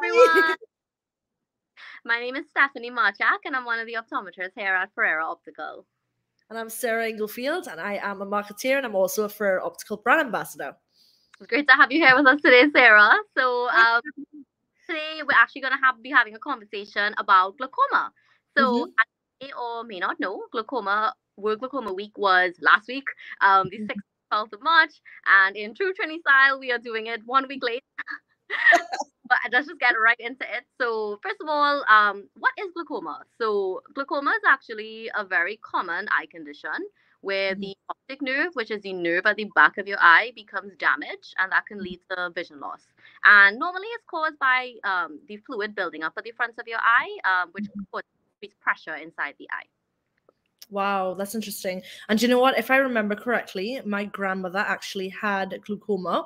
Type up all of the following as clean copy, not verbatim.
everyone. My name is Stephanie Marchack, and I'm one of the optometrists here at Ferreira Optical. And I'm Sarah Inglefield, and I am a marketeer, and I'm also a Ferreira Optical brand ambassador. It's great to have you here with us today, Sarah. So today we're actually going to be having a conversation about glaucoma. So as you may or may not know, World Glaucoma Week was last week, the 6th, 12th of March, and in true Trini style, we are doing it 1 week late. But let's just get right into it. So first of all, what is glaucoma? So glaucoma is actually a very common eye condition where the optic nerve, which is the nerve at the back of your eye, becomes damaged, and that can lead to vision loss. And normally it's caused by the fluid building up at the front of your eye, which causes pressure inside the eye. Wow, that's interesting. And you know what? If I remember correctly, my grandmother actually had glaucoma.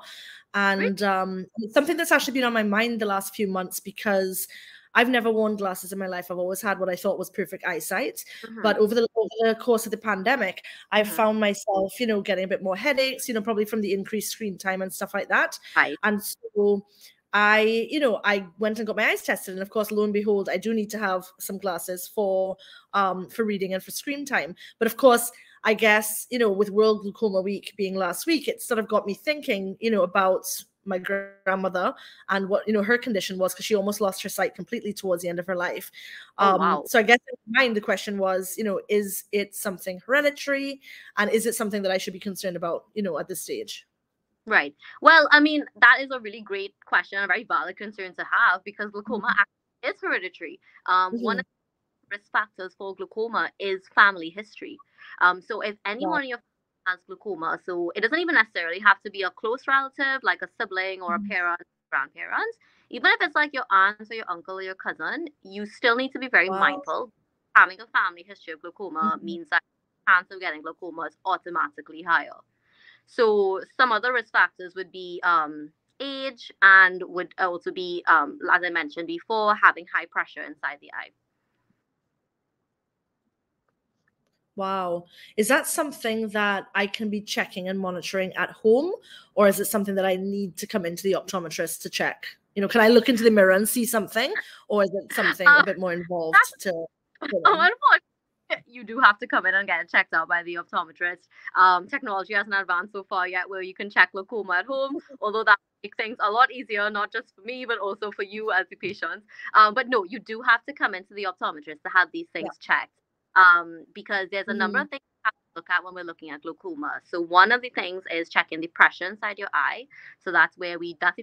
And it's something that's actually been on my mind the last few months because I've never worn glasses in my life. I've always had what I thought was perfect eyesight. But over the course of the pandemic, I found myself, getting a bit more headaches, probably from the increased screen time and stuff like that. Right. And so I went and got my eyes tested, and of course, lo and behold, I do need to have some glasses for reading and for screen time. But of course, I guess, with World Glaucoma Week being last week, it sort of got me thinking, about my grandmother and what, her condition was, because she almost lost her sight completely towards the end of her life. Wow. So I guess in my mind, the question was, is it something hereditary, and is it something that I should be concerned about, at this stage? Right. Well, I mean, that is a really great question, a very valid concern to have, because glaucoma actually is hereditary. One of the risk factors for glaucoma is family history. So if anyone in your family has glaucoma, so it doesn't even necessarily have to be a close relative, like a sibling or a parent, grandparent. Even if it's like your aunt or your uncle or your cousin, you still need to be very mindful. Having a family history of glaucoma means that the chance of getting glaucoma is automatically higher. So some other risk factors would be age, and would also be, as I mentioned before, having high pressure inside the eye. Wow. Is that something that I can be checking and monitoring at home, or is it something that I need to come into the optometrist to check? Can I look into the mirror and see something, or is it something a bit more involved Unfortunately, you do have to come in and get it checked out by the optometrist. Technology hasn't advanced so far yet where you can check glaucoma at home, although that makes things a lot easier, not just for me, but also for you as the patient. But no, you do have to come into the optometrist to have these things checked, because there's a number of things we have to look at when we're looking at glaucoma. So one of the things is checking the pressure inside your eye. So that's the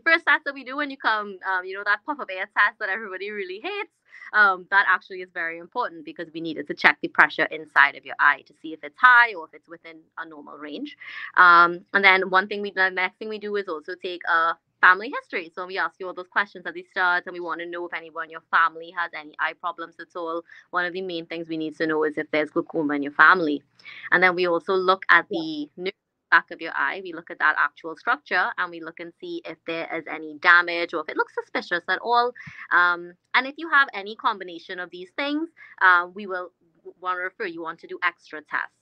first test that we do when you come, that puff of air test that everybody really hates. That actually is very important because we needed to check the pressure inside of your eye to see if it's high or if it's within a normal range. And then the next thing we do is also take a family history. So we ask you all those questions at the start, and we want to know if anyone in your family has any eye problems at all. One of the main things we need to know is if there's glaucoma in your family. And then we also look at the nerve back of your eye. We look at that actual structure, and we look and see if there is any damage or if it looks suspicious at all. And if you have any combination of these things, we will want to refer you on to do extra tests.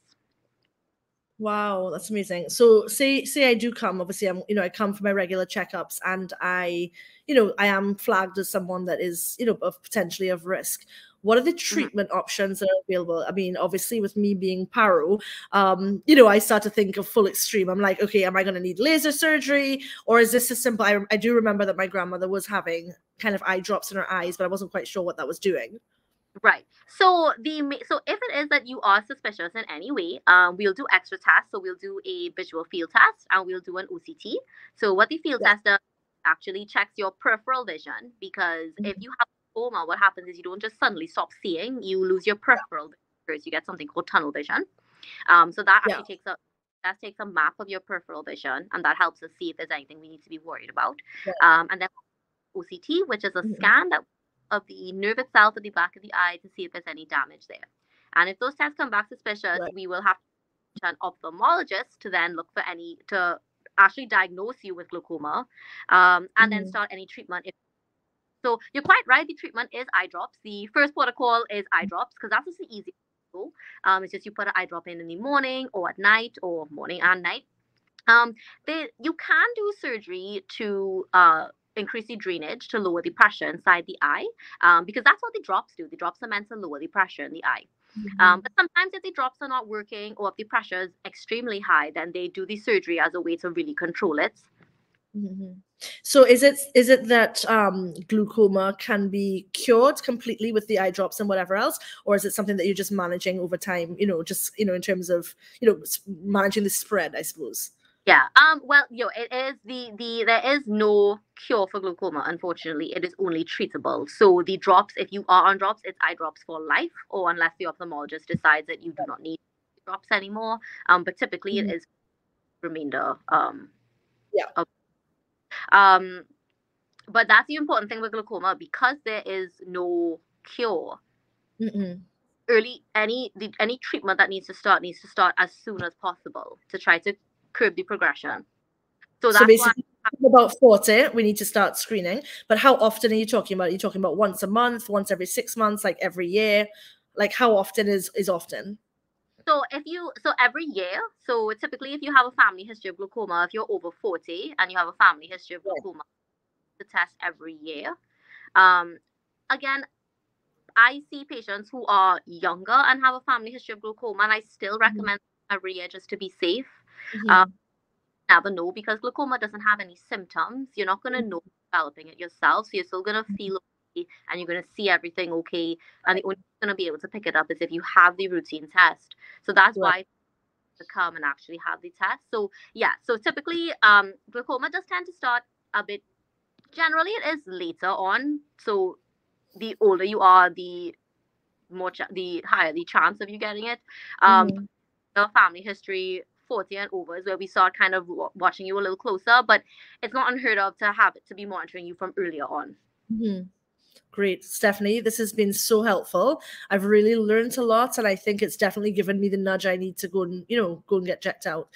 Wow, that's amazing. So say I do come, obviously I come for my regular checkups, and I am flagged as someone that is, potentially of risk. What are the treatment options that are available? I mean, obviously with me being paro, I start to think of full extreme. I'm like, okay, am I going to need laser surgery, or is this a simple, I do remember that my grandmother was having kind of eye drops in her eyes, but I wasn't quite sure what that was doing. Right. So if it is that you are suspicious in any way, we'll do extra tests. So we'll do a visual field test, and we'll do an OCT. So what the field test does actually checks your peripheral vision, because if you have glaucoma, what happens is you don't just suddenly stop seeing; you lose your peripheral vision. You get something called tunnel vision. So that actually takes a map of your peripheral vision, and that helps us see if there's anything we need to be worried about. And then OCT, which is a scan of the nerve itself at the back of the eye to see if there's any damage there. And if those tests come back suspicious, we will have to an ophthalmologist to then look for to actually diagnose you with glaucoma, and then start any treatment. So you're quite right, the treatment is eye drops. The first protocol is eye drops, because that's just the easiest. It's just you put an eye drop in the morning or at night, or morning and night. You can do surgery to increase the drainage to lower the pressure inside the eye, because that's what the drops do. The drops are meant to lower the pressure in the eye. But sometimes if the drops are not working or if the pressure is extremely high, then they do the surgery as a way to really control it. So is it that glaucoma can be cured completely with the eye drops and whatever else, or is it something that you're just managing over time? Just in terms of managing the spread, I suppose. Yeah. Well, it is there is no cure for glaucoma. Unfortunately, it is only treatable. So the drops, if you are on drops, it's eye drops for life, or unless the ophthalmologist decides that you do not need drops anymore. But typically, it is remainder. Yeah. But that's the important thing with glaucoma, because there is no cure. Any treatment that needs to start as soon as possible to try to curb the progression. So that's basically, about 40, we need to start screening. But how often are you talking about? Are you talking about once a month, once every 6 months, like every year? Like how often is often? So every year, so typically if you have a family history of glaucoma, if you're over 40 and you have a family history of glaucoma, the test every year. Again, I see patients who are younger and have a family history of glaucoma, and I still recommend every year just to be safe. Never know, because glaucoma doesn't have any symptoms. You're not going to know developing it yourself, so you're still going to feel okay and you're going to see everything okay, and the only way you're going to be able to pick it up is if you have the routine test. So that's why to come and actually have the test. So so typically glaucoma does tend to start a bit, generally it is later on, so the older you are, the the higher the chance of you getting it. The family history 40 and over is where we start kind of watching you a little closer, but it's not unheard of to have it to be monitoring you from earlier on. Great, Stephanie. This has been so helpful. I've really learned a lot, and I think it's definitely given me the nudge I need to go and go and get checked out.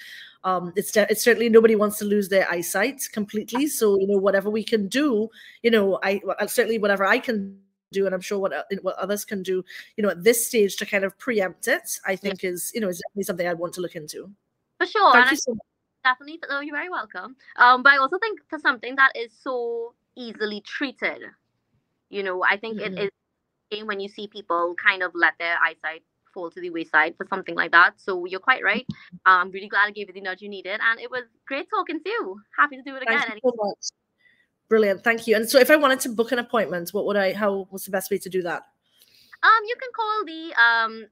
It's certainly, nobody wants to lose their eyesight completely. So whatever we can do, certainly whatever I can do, and I'm sure what others can do, at this stage to kind of preempt it, I think is definitely something I'd want to look into. For sure. Thank you so much. Definitely. Oh, you're very welcome. But I also think for something that is so easily treated, I think it is when you see people kind of let their eyesight fall to the wayside for something like that. So you're quite right. I'm really glad I gave you the nudge you needed, and it was great talking to you. Happy to do it again. Thank you so much. Brilliant. Thank you. And so if I wanted to book an appointment, what's the best way to do that? You can call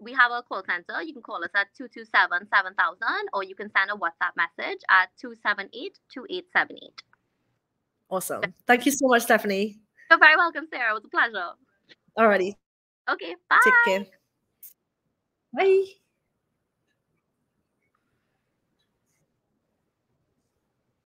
we have a call center. You can call us at 227-7000, or you can send a WhatsApp message at 278-2878. Awesome. Thank you so much, Stephanie. You're very welcome, Sarah. It was a pleasure. Alrighty. Okay, bye. Take care. Bye.